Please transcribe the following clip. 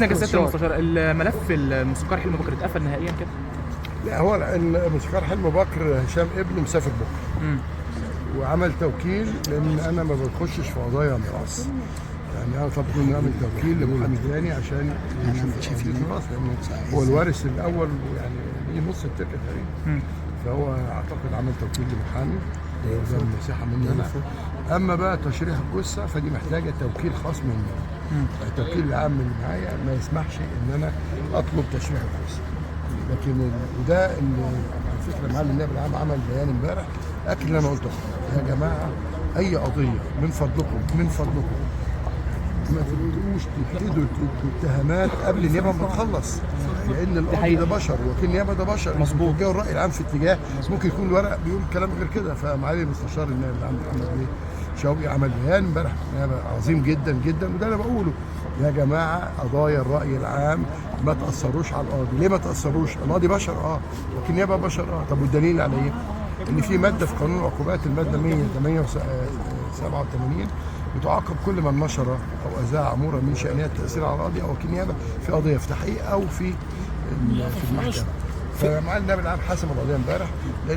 اذنك يا سياده المستشار، الملف الموسيقار حلمي بكر اتقفل نهائيا كده؟ لا، هو الموسيقار حلمي بكر هشام ابنه مسافر بكره وعمل توكيل، لان انا ما بخشش في قضايا ميراث. يعني انا طلبت منه يعمل توكيل لمحامي تاني عشان يشوف في الميراث، لانه هو الوارث الاول يعني ليه نص التركه تقريبا. فهو اعتقد عمل توكيل لمحامي، ده النصيحه مني انا. اما بقى تشريح الجثه فدي محتاجه توكيل خاص مني. التوكيل العام اللي معايا ما يسمحش ان انا اطلب تشريح الجثه. لكن وده اللي على فكره معالي النائب العام عمل بيان امبارح اكد اللي انا قلته. يا جماعه اي قضيه من فضلكم ما تبدوش تبتدوا الاتهامات قبل النيابه ما تخلص، لان القاضي ده بشر وكيل النيابه ده بشر. مظبوط. توجهوا الراي العام في اتجاه ممكن يكون الورق بيقول كلام غير كده. فمعالي المستشار النائب العام محمد بيه شوقي عمل بيان امبارح عظيم جدا جدا، وده انا بقوله. يا جماعه قضايا الراي العام ما تاثروش على القاضي. ليه ما تاثروش؟ القاضي بشر وكيل النيابه بشر. طب والدليل على ايه؟ ان في ماده في قانون العقوبات، الماده 187 بتعاقب كل من نشر او اذاع امورا من شانها التاثير على القاضي او وكيل نيابه في قضيه في تحقيق او في المحكمه. فمعالي النائب العام حسم القضيه امبارح.